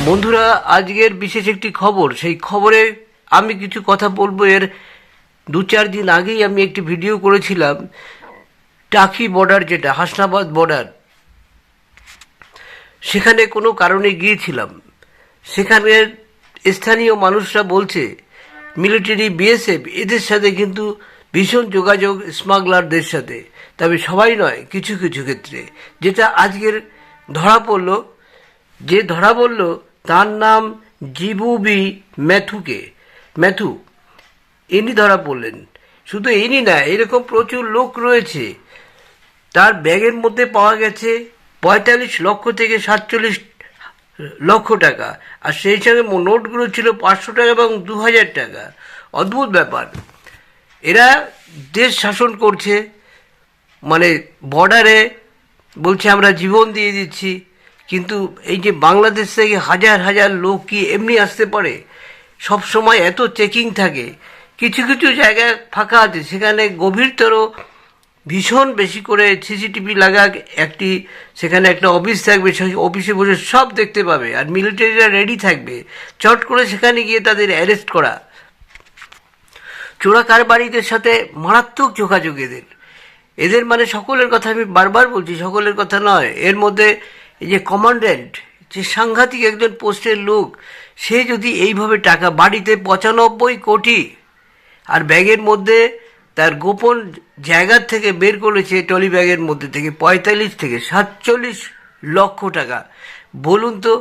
বন্ধুরা, আজকের বিশেষ একটি খবর, সেই খবরে আমি কিছু কথা বলবো। এর 2-4 দিন আগেই আমি একটি ভিডিও করেছিলাম। টাকি বর্ডার, যেটা হাসনাবাদ বর্ডার, সেখানে কোনো কারণে গিয়েছিলাম। সেখানের স্থানীয় মানুষরা বলছে মিলিটারি, বিএসএফ এদের সাথে কিন্তু ভীষণ যোগাযোগ স্মাগলারদের সাথে, তবে সবাই নয়, কিছু কিছু ক্ষেত্রে। যেটা আজকের ধরা পড়ল, যে ধরা পড়ল তার নাম জিবুবি ম্যাথু। ইনি ধরা পড়লেন। শুধু ইনি না, এরকম প্রচুর লোক রয়েছে। তার ব্যাগের মধ্যে পাওয়া গেছে 45 লক্ষ থেকে 47 লক্ষ টাকা, আর সেই সঙ্গে নোটগুলো ছিল 500 টাকা এবং 2000 টাকা। অদ্ভুত ব্যাপার। এরা দেশ শাসন করছে, মানে বর্ডারে বলছে আমরা জীবন দিয়ে দিচ্ছি, কিন্তু এই যে বাংলাদেশ থেকে হাজার হাজার লোক কি এমনি আসতে পারে? সব সময় এত চেকিং থাকে। কিছু কিছু জায়গায় ফাঁকা আছে, সেখানে গভীরতর ভীষণ বেশি করে সিসিটিভি লাগা সেখানে একটা অফিস থাকবে, সেই অফিসে বসে সব দেখতে পাবে, আর মিলিটারিরা রেডি থাকবে চট করে সেখানে গিয়ে তাদের অ্যারেস্ট করা। চোরা কারবারিদের সাথে মারাত্মক যোগাযোগ এদের মানে সকলের কথা আমি বারবার বলছি, সকলের কথা নয়। এর মধ্যে এই যে কমান্ড্যান্ট, যে সাংঘাতিক একজন পোস্টের লোক, সে যদি এইভাবে টাকা, বাড়িতে 95 কোটি, আর ব্যাগের মধ্যে তার গোপন জায়গার থেকে বের করেছে, টলি ব্যাগের মধ্যে থেকে 45 থেকে 47 লক্ষ টাকা। বলুন তো,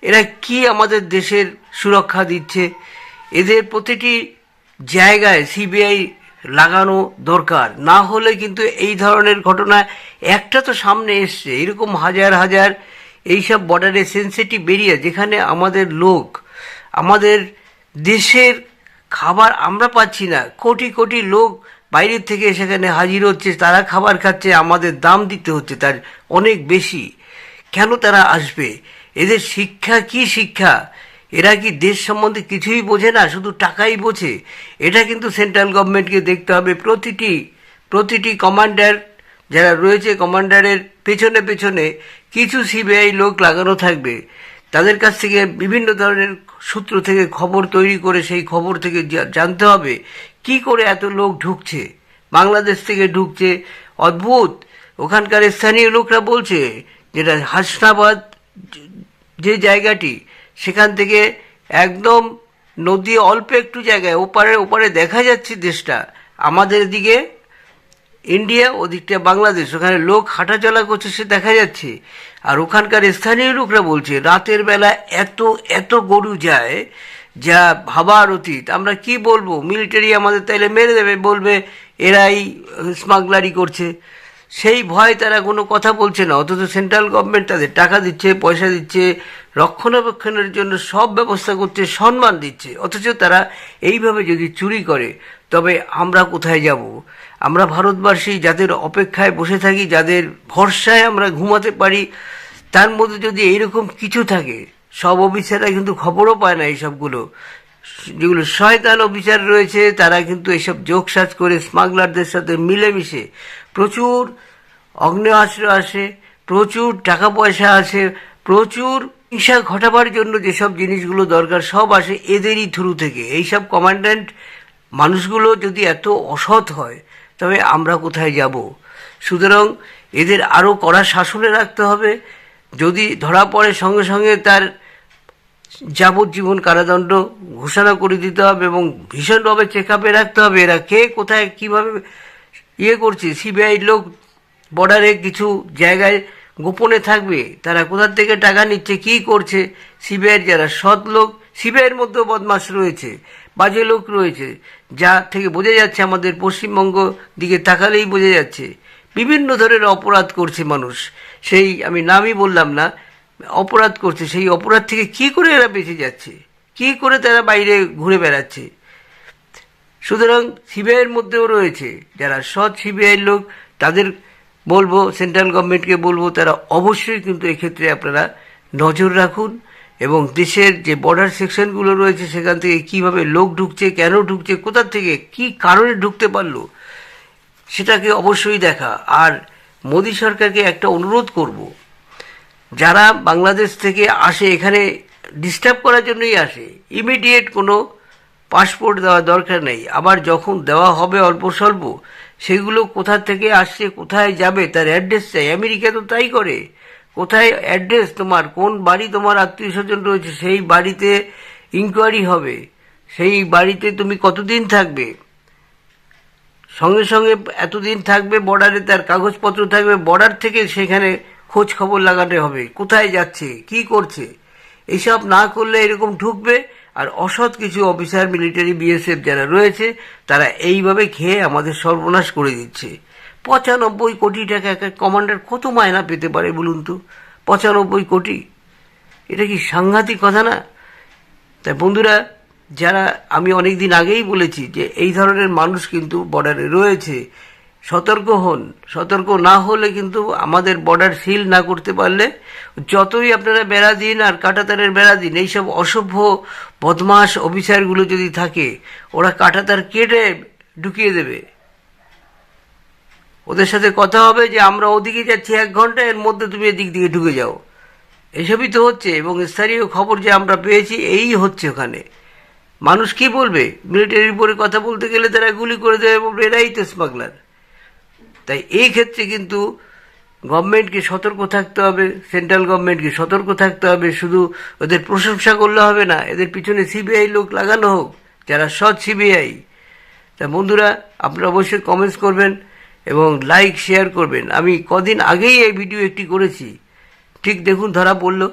এরা কি আমাদের দেশের সুরক্ষা দিচ্ছে? এদের প্রতিটি জায়গায় সিবিআই লাগানো দরকার, না হলে কিন্তু এই ধরনের ঘটনা একটা তো সামনে এসছে, এরকম হাজার হাজার এইসব বর্ডারে সেন্সিটিভ এরিয়া, যেখানে আমাদের লোক, আমাদের দেশের খাবার আমরা পাচ্ছি না, কোটি কোটি লোক বাইরের থেকে সেখানে হাজির হচ্ছে, তারা খাবার খাচ্ছে, আমাদের দাম দিতে হচ্ছে তার অনেক বেশি। কেন তারা আসবে? এদের শিক্ষা কি শিক্ষা? এরা কি দেশ সম্বন্ধে কিছুই বোঝে না, শুধু টাকাই বোঝে? এটা কিন্তু সেন্ট্রাল গভর্নমেন্টকে দেখতে হবে। প্রতিটি কমান্ডার যারা রয়েছে, কমান্ডারের পেছনে পেছনে কিছু সিবিআই লোক লাগানো থাকবে। তাদের কাছ থেকে বিভিন্ন ধরনের সূত্র থেকে খবর তৈরি করে সেই খবর থেকে জানতে হবে কি করে এত লোক ঢুকছে, বাংলাদেশ থেকে ঢুকছে। অদ্ভুত। ওখানকার স্থানীয় লোকরা বলছে, যেটা হাসনাবাদ যে জায়গাটি, সেখান থেকে একদম নদী অল্প একটু জায়গায় ওপারে দেখা যাচ্ছে দেশটা। আমাদের দিকে ইন্ডিয়া, ওদিকটা বাংলাদেশ, ওখানে লোক হাঁটাচলা করছে, সে দেখা যাচ্ছে। আর ওখানকার স্থানীয় লোকরা বলছে রাতের বেলা এত এত গরু যায়, যা ভাবার অতীত। আমরা কি বলবো? মিলিটারি আমাদের তাইলে মেরে দেবে, বলবে এরাই স্মাগলারি করছে। সেই ভয় তারা কোনো কথা বলছে না, অথচ সেন্ট্রাল গভর্নমেন্ট তাদের টাকা দিচ্ছে, পয়সা দিচ্ছে, রক্ষণাবেক্ষণের জন্য সব ব্যবস্থা করছে, সম্মান দিচ্ছে, অথচ তারা এইভাবে যদি চুরি করে, তবে আমরা কোথায় যাব? আমরা ভারতবাসী যাদের অপেক্ষায় বসে থাকি, যাদের ভরসায় আমরা ঘুমাতে পারি, তার মধ্যে যদি এইরকম কিছু থাকে, সব অফিসাররা কিন্তু খবরও পায় না এইসবগুলো। যেগুলো শয়তান অফিসার রয়েছে, তারা কিন্তু এইসব যোগসাজ করে স্মাগলারদের সাথে মিলেমিশে প্রচুর অগ্নেয়াস্ত্র আসে, প্রচুর টাকা পয়সা আসে, প্রচুর হিংসা ঘটাবার জন্য যেসব জিনিসগুলো দরকার সব আসে এদেরই থ্রু থেকে। এইসব কমান্ড্যান্ট মানুষগুলো যদি এত অসৎ হয়, তবে আমরা কোথায় যাব? সুতরাং এদের আরও কড়া শাসনে রাখতে হবে। যদি ধরা পড়ে, সঙ্গে সঙ্গে তার যাবজ্জীবন কারাদণ্ড ঘোষণা করে দিতে হবে এবং ভীষণভাবে চেক আপে রাখতে হবে এরা কে কোথায় কীভাবে করছে। সিবিআই লোক বর্ডারে কিছু জায়গায় গোপনে থাকবে, তারা কোথার থেকে টাকা নিচ্ছে, কী করছে। সিবিআইয়ের যারা সৎ লোক, সিবিআইয়ের মধ্যেও বদমাশ রয়েছে, বাজে লোক রয়েছে, যা থেকে বোঝা যাচ্ছে, আমাদের পশ্চিমবঙ্গ দিকে তাকালেই বোঝা যাচ্ছে বিভিন্ন ধরনের অপরাধ করছে মানুষ। সেই আমি নামই বললাম না, অপরাধ করছে। সেই অপরাধ থেকে কি করে এরা বেঁচে যাচ্ছে, কি করে তারা বাইরে ঘুরে বেড়াচ্ছে? সুতরাং সিবিআইয়ের মধ্যেও রয়েছে যারা সৎ সিবিআইয়ের লোক, তাদের বলবো, সেন্ট্রাল গভর্নমেন্টকে বলবো, তারা অবশ্যই কিন্তু এক্ষেত্রে আপনারা নজর রাখুন এবং দেশের যে বর্ডার সেকশনগুলো রয়েছে সেখান থেকে কীভাবে লোক ঢুকছে, কেন ঢুকছে, কোথার থেকে, কী কারণে ঢুকতে পারলো, সেটাকে অবশ্যই দেখা। আর মোদী সরকারকে একটা অনুরোধ করব, যারা বাংলাদেশ থেকে আসে, এখানে ডিস্টার্ব করার জন্যই আসে। ইমিডিয়েট কোনো পাসপোর্ট দেওয়া দরকার নেই। আবার যখন দেওয়া হবে অল্প স্বল্প, সেগুলো কোথা থেকে আসছে, কোথায় যাবে, তার অ্যাড্রেস চাই। আমেরিকা তো তাই করে। কোথায় অ্যাড্রেস তোমার, কোন বাড়ি তোমার আত্মীয় স্বজন রয়েছে, সেই বাড়িতে ইনকোয়ারি হবে। সেই বাড়িতে তুমি কতদিন থাকবে, সঙ্গে সঙ্গে এতদিন থাকবে, বর্ডারে তার কাগজপত্র থাকবে, বর্ডার থেকে সেখানে খোঁজ খবর লাগাতে হবে, কোথায় যাচ্ছে, কি করছে। এইসব না করলে এরকম ঢুকবে, আর অসৎ কিছু অফিসার, মিলিটারি, বিএসএফ যারা রয়েছে, তারা এইভাবে খেয়ে আমাদের সর্বনাশ করে দিচ্ছে। 95 কোটি টাকা এক এক কমান্ডার কত মায়না পেতে পারে বলুন তো? 95 কোটি, এটা কি সাংঘাতিক কথা না? তাই বন্ধুরা, যারা, আমি অনেক দিন আগেই বলেছি যে এই ধরনের মানুষ কিন্তু বর্ডারে রয়েছে, সতর্ক হন। সতর্ক না হলে কিন্তু আমাদের বর্ডার সিল না করতে পারলে, যতই আপনারা বেড়া দিন আর কাঁটাতারের বেড়া দিন, এইসব অসভ্য বদমাস অফিসারগুলো যদি থাকে, ওরা কাঁটাতার কেটে ঢুকিয়ে দেবে। ওদের সাথে কথা হবে যে আমরা ওদিকে যাচ্ছি 1 ঘন্টা, এর মধ্যে তুমি এদিক দিকে ঢুকে যাও। এসবই তো হচ্ছে, এবং স্থানীয় খবর যে আমরা পেয়েছি এই হচ্ছে ওখানে। মানুষ কি বলবে? মিলিটারির উপরে কথা বলতে গেলে তারা গুলি করে দেবে, বলবে এরাই তো স্মাগলার। তাই এই ক্ষেত্রে কিন্তু গভর্নমেন্টকে সতর্ক থাকতে হবে, সেন্ট্রাল গভর্নমেন্টকে সতর্ক থাকতে হবে। শুধু ওদের প্রশংসা করলে হবে না, এদের পিছনে সিবিআই লোক লাগানো হোক, যারা সৎ সিবিআই। তা বন্ধুরা, আপনারা অবশ্যই কমেন্টস করবেন এবং লাইক শেয়ার করবেন। আমি কদিন আগেই এই ভিডিও একটি করেছি, ঠিক দেখুন ধরা পড়লো।